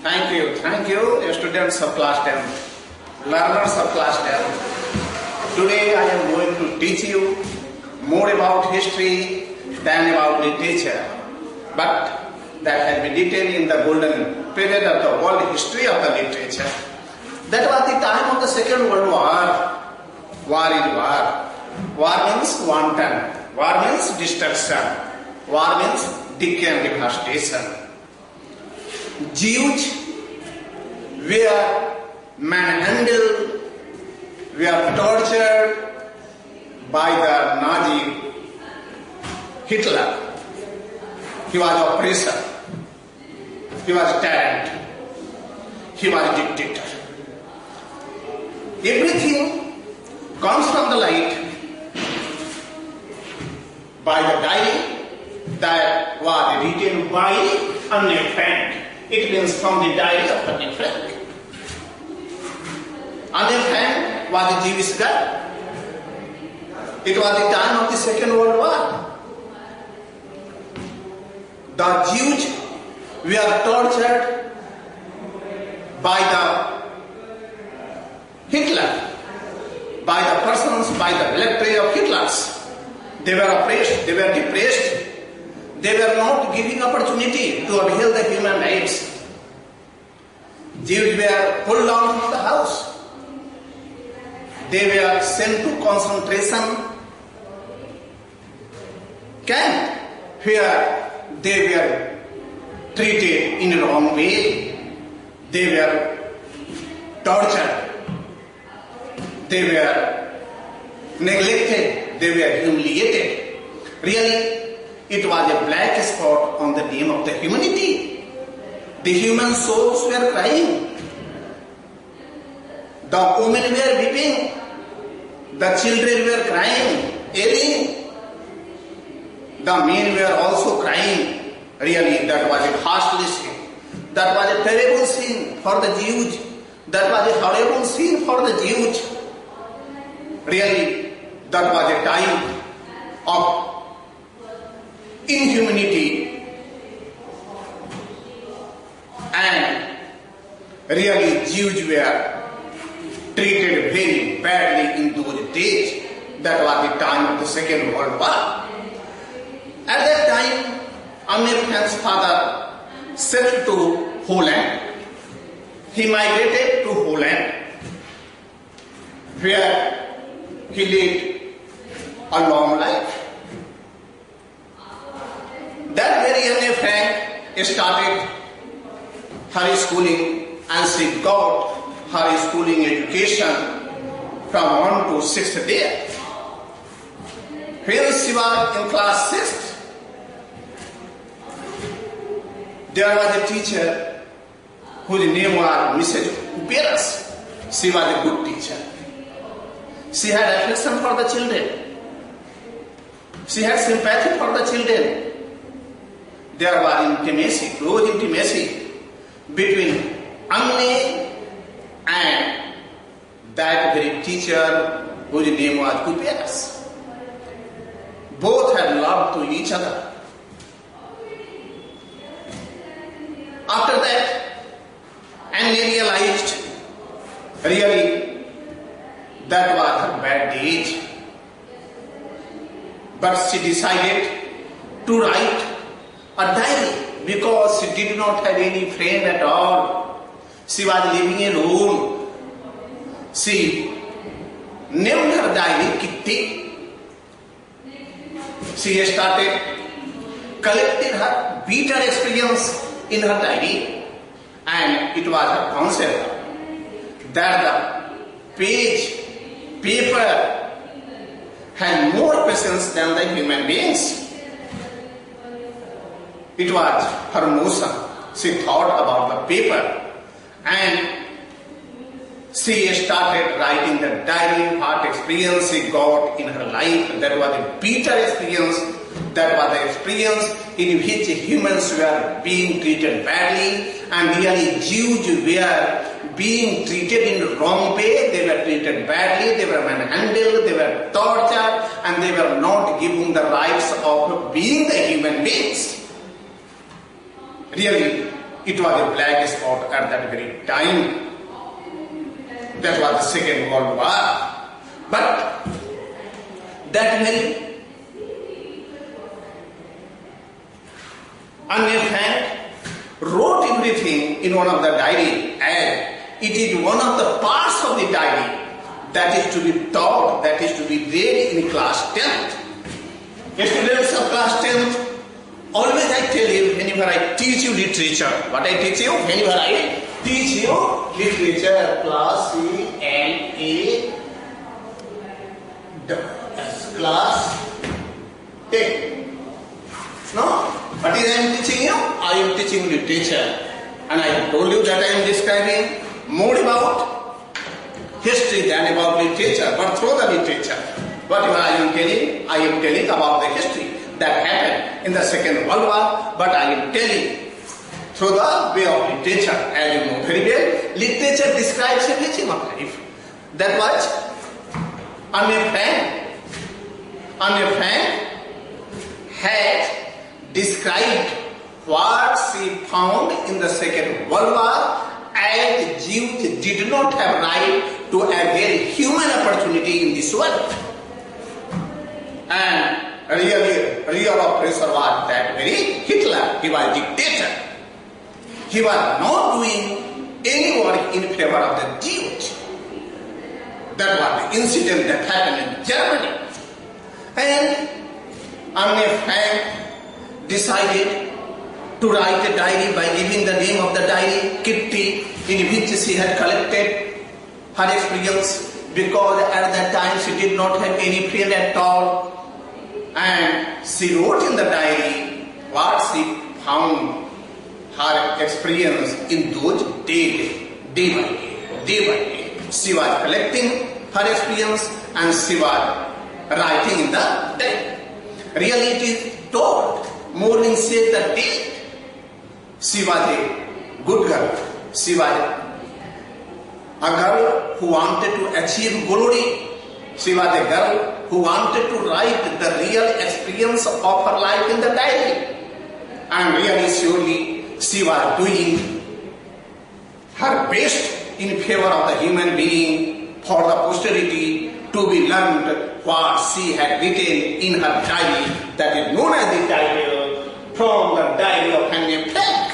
Thank you, students of class 10, learners of class 10. Today I am going to teach you more about history than about literature. But that has been detailed in the golden period of the world history of the literature. That was the time of the Second World War. War is war. War means wanton. War means destruction. War means decay and devastation. Jews were manhandled, were tortured by the Nazi Hitler. He was oppressor, he was tyrant, he was dictator. Everything comes from the light by the diary that was written by Anne Frank. It means from the diary of Anne Frank. Anne Frank was a Jewish girl. It was the time of the Second World War. The Jews were tortured by the Hitler, by the persons, by the military of Hitlers. They were oppressed, they were depressed. They were not giving opportunity to avail the human rights. Jews were pulled down from the house. They were sent to concentration camp where they were treated in a wrong way. They were tortured. They were neglected. They were humiliated. Really, it was a black spot on the name of the humanity. The human souls were crying. The women were weeping. The children were crying, ailing. The men were also crying. Really, that was a ghastly sin. That was a terrible sin for the Jews. That was a horrible sin for the Jews. Really, that was a time of inhumanity, and really Jews were treated very badly in those days. That was the time of the Second World War. At that time, Anne Frank's father settled to Holland. He migrated to Holland, where he lived a long life. That very Anne Frank started her schooling, and she got her schooling education from 1 to 6th there. When she was in class 6th, there was a teacher whose name was Mrs. Uperas. She was a good teacher. She had affection for the children. She had sympathy for the children. There was intimacy, close intimacy between Anne and that very teacher whose name was Uperas. Both had loved to each other. After that, Anne realized really that was her bad age. But she decided to write a diary because she did not have any friend at all. She was living alone. She named her diary Kitty. She started collecting her bitter experience in her diary, and it was her concept that the paper had more patience than the human beings. It was her motion. She thought about the paper, and she started writing the diary, what experience she got in her life. That was a bitter experience. That was the experience in which humans were being treated badly, and really Jews were being treated in the wrong way. They were treated badly, they were manhandled, they were tortured, and they were not given the rights of being the human beings. Really, it was a black spot at that very time. That was the Second World War. But that very Anne Frank wrote everything in one of the diary, and it is one of the parts of the diary that is to be taught, that is to be read in class 10th. Students of class 10th, always I tell you, whenever I teach you literature, what I teach you? Whenever I teach you literature, class C and A, class 10. No? What is I am teaching you? I am teaching literature. And I have told you that I am describing more about history than about literature, but through the literature. Whatever I am telling about the history that happened in the Second World War, but I am telling through the way of literature. As you know very well, literature describes everything of life. That was Anne Frank had described what she found in the Second World War, as Jews did not have right to a very human opportunity in this world. And real oppressor was that very Hitler. He was a dictator. He was not doing any work in favor of the Jews. That was the incident that happened in Germany. And Anne Frank decided to write a diary by giving the name of the diary Kitty, in which she had collected her experience, because at that time she did not have any friend at all. And she wrote in the diary what she found, her experience in those days, day by day. She was collecting her experience and she was writing in the diary. Really it is told, Morning said the date. She was a good girl. She was a girl who wanted to achieve glory. She was a girl who wanted to write the real experience of her life in the diary. And really surely she was doing her best in favor of the human being, for the posterity to be learned what she had written in her diary, that is known as the title From the Diary of Anne Frank.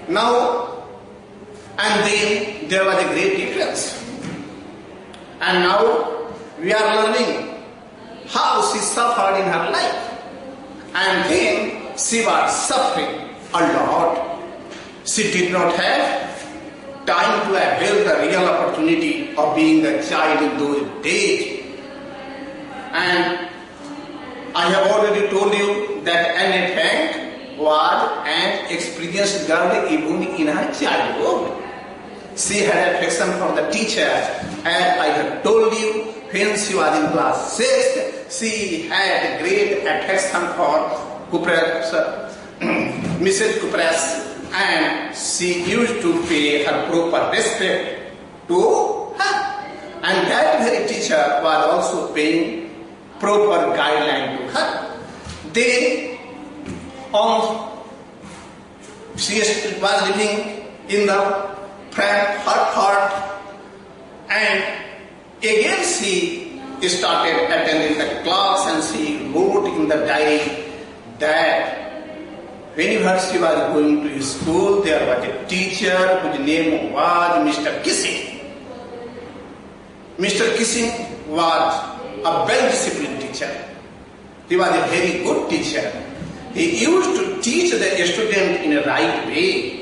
Now, and then there was a great difference. And now we are learning how she suffered in her life. And then she was suffering a lot. She did not have time to avail the real opportunity of being a child in those days. And I have already told you that Anne Frank was an experienced girl even in her childhood. She had affection for the teacher, as I have told you, when she was in class 6, she had great affection for Mrs. Cupress, and she used to pay her proper respect to her. And that very teacher was also paying proper guideline to her. Then, she was living in the Frankfurt, and again she started attending the class, and she wrote in the diary that whenever she was going to school, there was a teacher whose name was Mr. Kissing. Mr. Kissing was a well-disciplined teacher. He was a very good teacher. He used to teach the student in a right way.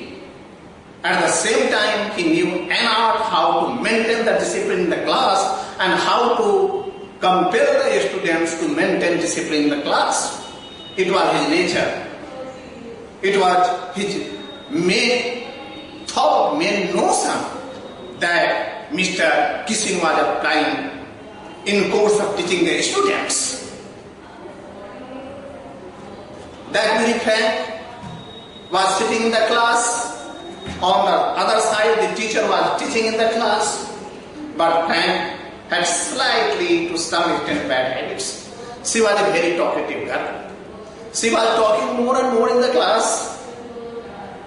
At the same time, he knew enough how to maintain the discipline in the class and how to compel the students to maintain discipline in the class. It was his nature. It was his main thought, main notion that Mr. Kissing was applying in course of teaching the students. That very Frank was sitting in the class. On the other side, the teacher was teaching in the class. But Frank had slightly, to some extent, bad habits. She was a very talkative girl. She was talking more and more in the class.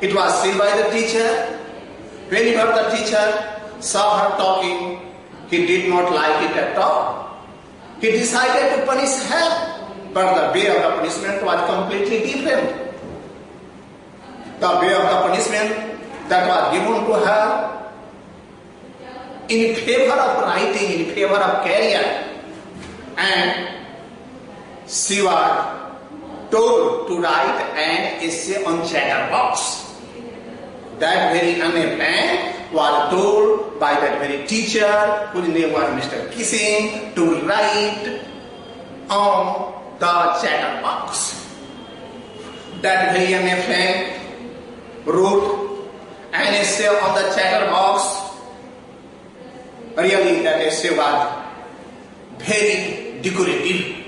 It was seen by the teacher. Whenever the teacher saw her talking, he did not like it at all. He decided to punish her, but the way of the punishment was completely different. The way of the punishment that was given to her in favor of writing, in favor of career, and she was told to write an essay on chatterbox. That very man was told by that very teacher, whose name was Mr. Kissing, to write on the chatterbox. That very man wrote an essay on the chatterbox. Really, that essay was very decorative.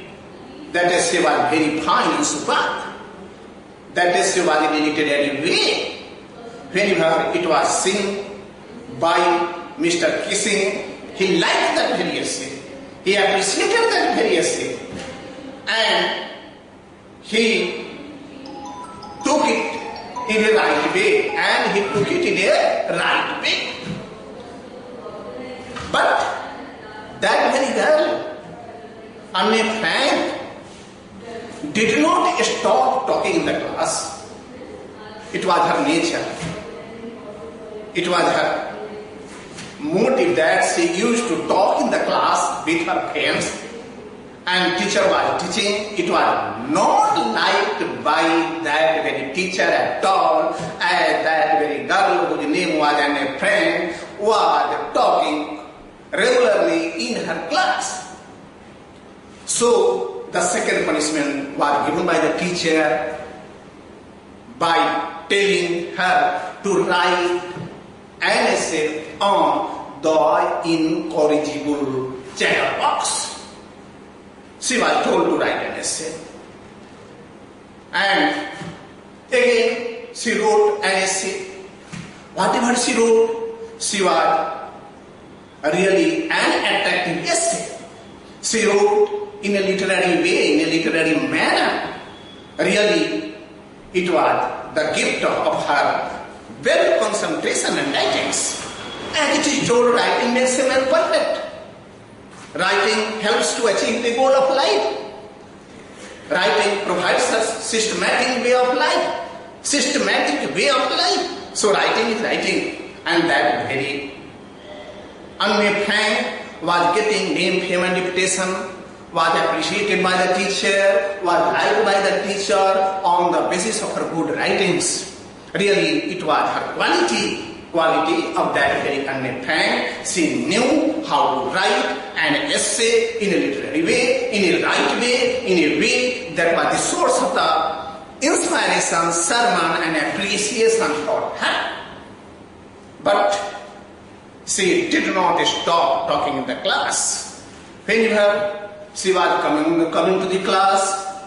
That essay was very fine and superb. That essay was in a literary way. Whenever it was seen by Mr. Kissing, he liked that very essay. He appreciated that very essay. And he took it in a right way. And he took it in a right way. But that very girl, Anne Frank, did not stop talking in the class. It was her nature. It was her motive that she used to talk in the class with her friends, and teacher was teaching. It was not liked by that very teacher at all, as that very girl whose name was Anne Frank was talking regularly in her class. So the second punishment was given by the teacher by telling her to write an essay on the incorrigible chatterbox. She was told to write an essay. And again, she wrote an essay. Whatever she wrote, she was really an attractive essay. She wrote in a literary way, in a literary manner. Really, it was the gift of her well concentration and writings. And it is told writing makes a man perfect. Writing helps to achieve the goal of life. Writing provides us systematic way of life. Systematic way of life. So writing is writing. And that very Anne Frank was getting name, fame and reputation, was appreciated by the teacher, was liked by the teacher on the basis of her good writings. Really, it was her quality of that very Anne Frank. She knew how to write an essay in a literary way, in a right way, in a way that was the source of the inspiration, sermon and appreciation for her. But she did not stop talking in the class. Whenever she was coming to the class,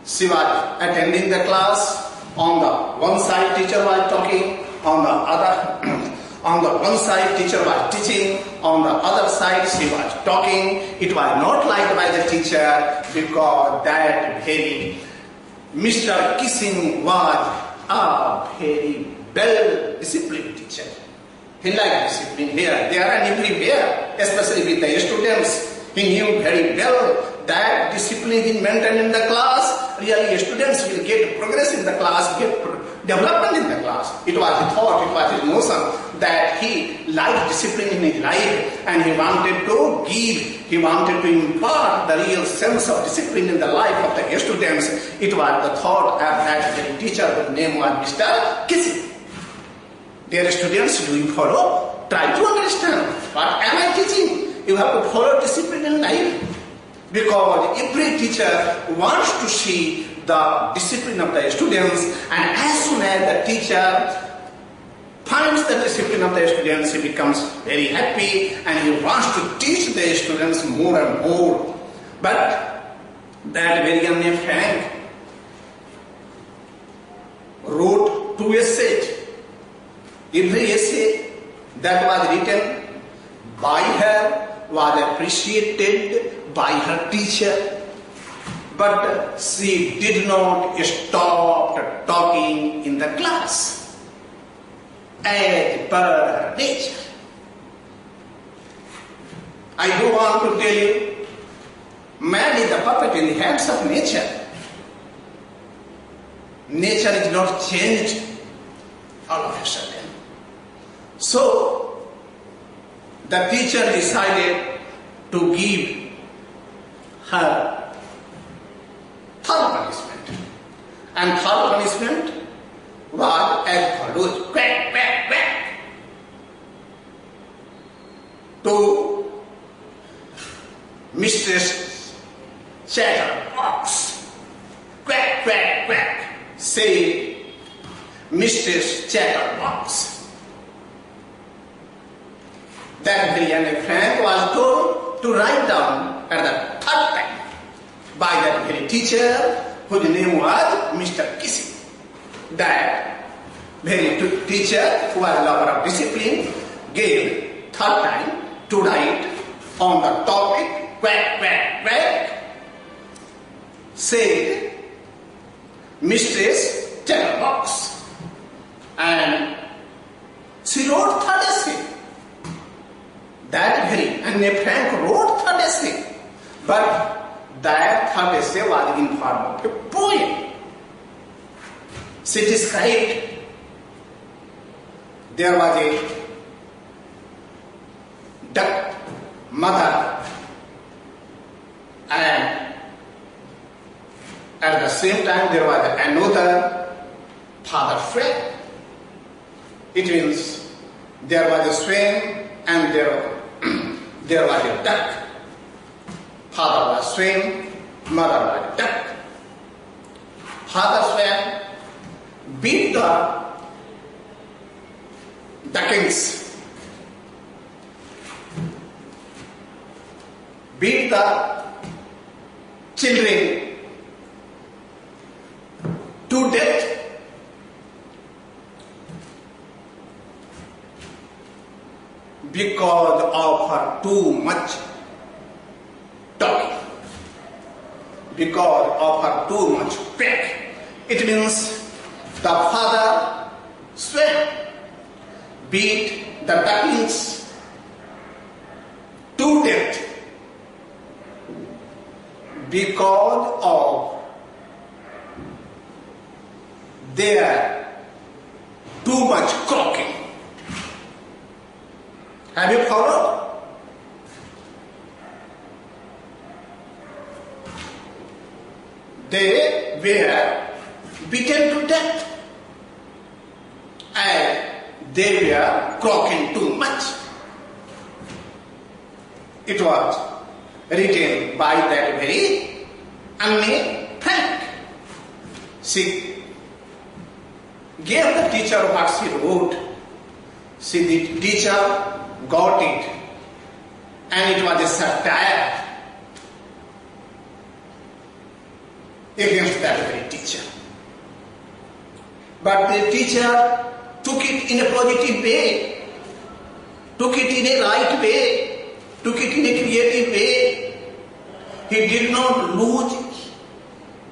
she was attending the class. On the one side, teacher was talking. On the one side, teacher was teaching. On the other side, she was talking. It was not liked by the teacher because that very Mr. Kissing was a very well-disciplined teacher. He liked discipline here, there and everywhere, especially with the students. He knew very well that discipline is maintained in the class. Really, students will get progress in the class, get development in the class. It was a thought, it was a notion that he liked discipline in his life and he wanted to impart the real sense of discipline in the life of the students. It was the thought of that teacher whose name was Mr. Kissing. Dear students, do you follow? Try to understand. What am I teaching? You have to follow discipline in life. Because every teacher wants to see the discipline of the students, and as soon as the teacher finds the discipline of the students, he becomes very happy and he wants to teach the students more and more. But that very young Anne Frank wrote 2 essays. Every essay that was written by her was appreciated by her teacher, but she did not stop talking in the class. as per her nature. I go on to tell you, man is the puppet in the hands of nature. Nature is not changed all of a sudden. So, the teacher decided to give her third punishment. And third punishment was as follows: quack, quack, quack. To Mistress Chatterbox. Quack, quack, quack. Say, Mistress Chatterbox. That very young Frank was told to write down at the third time by that very teacher whose name was Mr. Kissing. That very teacher who was a lover of discipline gave third time to write on the topic quack, quack, quack. Said Mistress Chatterbox. And she wrote third essay. That very, and Frank wrote third essay, but that third essay was in form of a poem. She described there was a duck mother, and at the same time there was another father friend. It means there was a swan and there was a duck. Father was swan, mother was duck. Father swan beat the ducklings, beat the children to death. Because of her too much talking, because of her too much quack. It means the father swan beat the ducklings to death because of their too much croaking. Have you followed? They were beaten to death and they were croaking too much. It was written by that very unnamed Frank. She gave the teacher what she wrote. The teacher got it, and it was a satire against that very teacher. But the teacher took it in a positive way, took it in a right way, took it in a creative way. He did not lose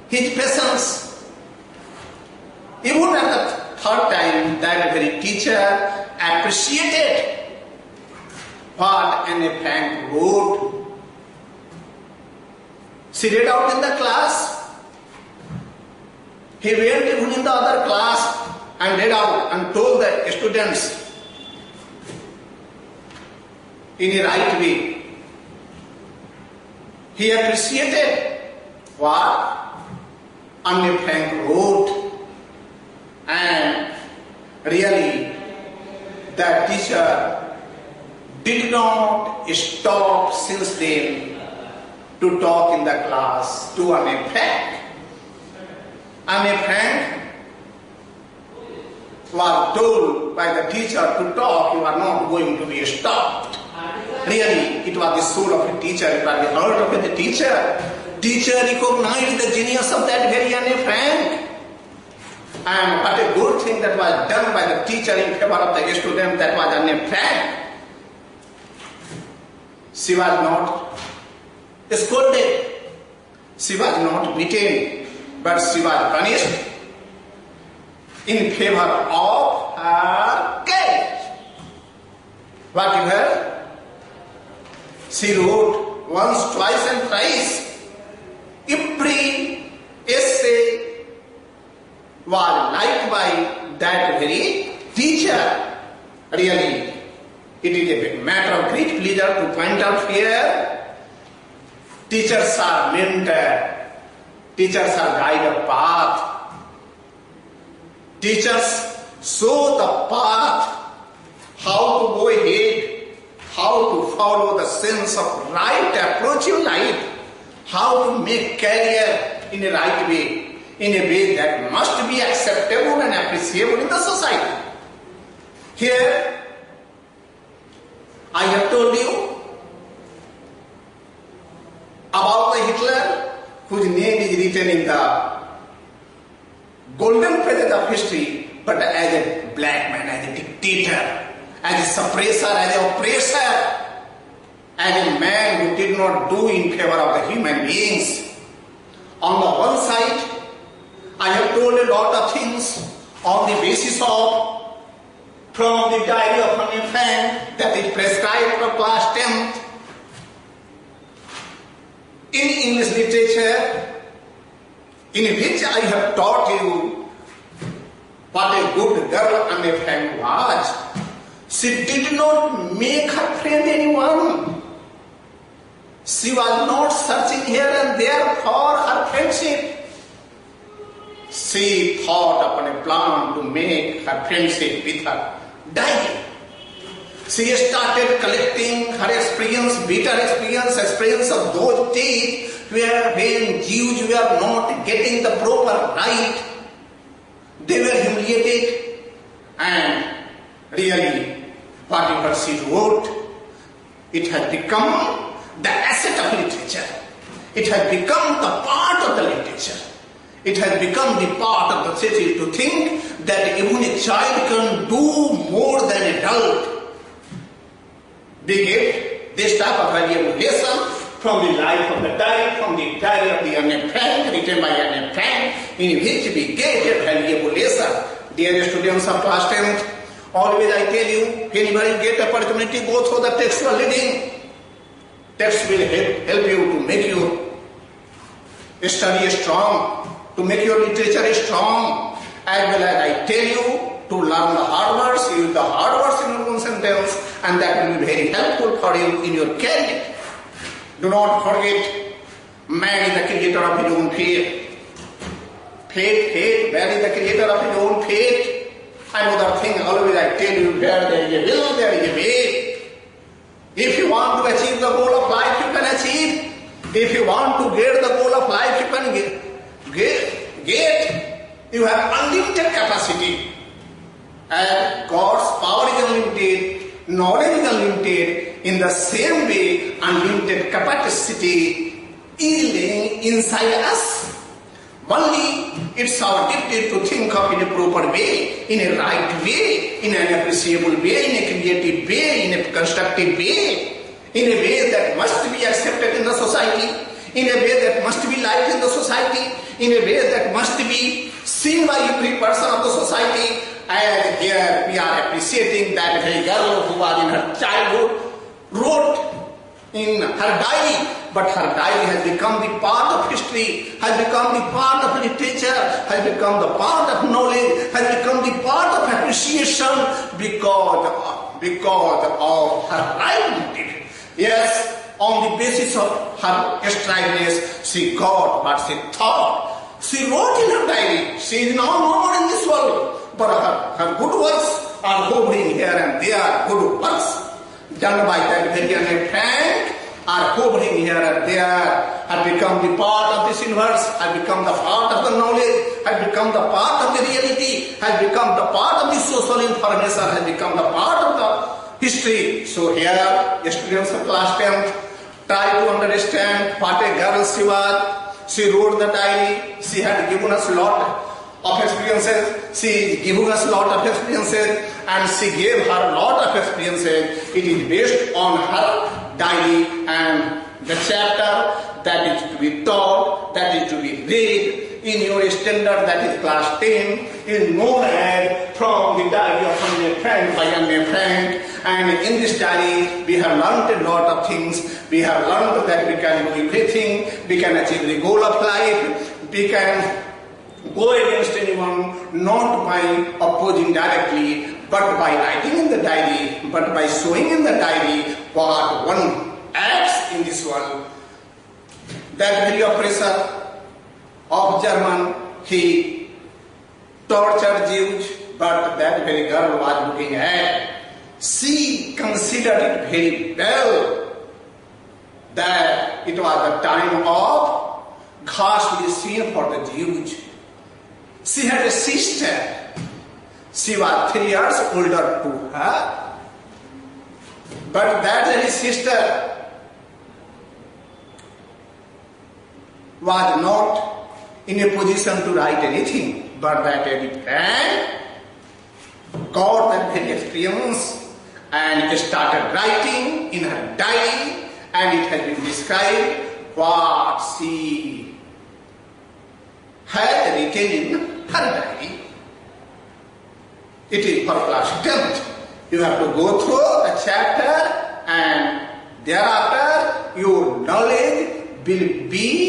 his patience. Even at the third time, that very teacher appreciated what Anne Frank wrote. She read out in the class. He went even in the other class and read out and told the students in a right way. He appreciated what Anne Frank wrote, and really that teacher did not stop since then to talk in the class to Anne Frank. Anne Frank was told by the teacher to talk, you are not going to be stopped. Really, it was the soul of the teacher, it was the heart of the teacher. Teacher recognized the genius of that very Anne Frank. And what a good thing that was done by the teacher in favor of the student, that was Anne Frank. She was not scolded, she was not beaten, but she was punished in favor of her case. whatever she wrote once, twice and thrice. Every essay was liked by that very teacher. Really, it is a matter of great pleasure to point out here. Teachers are mentor. Teachers are guide of path. Teachers show the path, how to go ahead, how to follow the sense of right approach in life, how to make career in a right way, in a way that must be acceptable and appreciable in the society. Here, I have told you about the Hitler, whose name is written in the golden pages of history, but as a black man, as a dictator, as a suppressor, as an oppressor, as a man who did not do in favor of the human beings. On the one side, I have told a lot of things on the basis of from the diary of an infant that is prescribed for class 10th. In English literature, in which I have taught you what a good girl Anne Frank was. She did not make her friend anyone. She was not searching here and there for her friendship. She thought upon a plan to make her friendship with her diary. She started collecting her experience, bitter experience of those days when Jews were not getting the proper right. They were humiliated, and really, whatever she wrote, it has become the asset of literature. It has become the part of the literature. It has become the part of the city to think that even a child can do more than an adult. They get this type of valuable lesson from the life of the diary, from the diary of the Anne Frank, written by Anne Frank, in which we get a valuable lesson. Dear students of class 10th, always I tell you, whenever you get opportunity, go through the textual reading. Text will help you to make your study strong, to make your literature strong, as well as I tell you to learn the hard words, use the hard words in your own sentence, and that will be very helpful for you in your career. Do not forget, man is the creator of his own fate. Man is the creator of his own fate. Another thing, always I tell you, where there is a will, there is a way. If you want to achieve the goal of life, you can achieve. If you want to get the goal of life, you can get. You have unlimited capacity. And God's power is unlimited, knowledge is unlimited. In the same way, unlimited capacity is laying inside us. Only it's our duty to think of in a proper way, in a right way, in an appreciable way, in a creative way, in a constructive way, in a way that must be accepted in the society, in a way that must be liked in the society, in a way that must be seen by every person of the society. And here we are appreciating that very girl who was in her childhood wrote in her diary, but her diary has become the part of history, has become the part of literature, has become the part of knowledge, has become the part of appreciation because of her right motive. Yes, on the basis of her striveness, she got what she thought. She wrote in her diary. She is now no more in this world, but her good works are hovering here and there. Good works done by that very Anne Frank are hovering here and there, have become the part of this universe, have become the part of the knowledge, have become the part of the reality, have become the part of the social information, has become the part of the history. So here, students of class 10th, try to understand what a girl she was. She wrote the diary, she had given us a lot of experiences, she gave us a lot of experiences, and she gave her a lot of experiences. It is based on her diary, and the chapter that is to be taught, that is to be read. In your standard, that is class 10, is known as From the Diary of Anne Frank by Anne Frank. And in this diary, we have learned a lot of things. We have learned that we can do everything, we can achieve the goal of life, we can go against anyone, not by opposing directly, but by writing in the diary, but by showing in the diary what one acts in this world. That very oppressor of German, he tortured Jews, but that very girl was looking at. She considered it very well that it was the time of ghastly sin for the Jews. She had a sister. She was 3 years older to her, but that very sister was not in a position to write anything, but that Anne Frank got that very experience and started writing in her diary, and it has been described what she had written in her diary. It is for class 10th. You have to go through the chapter, and thereafter your knowledge will be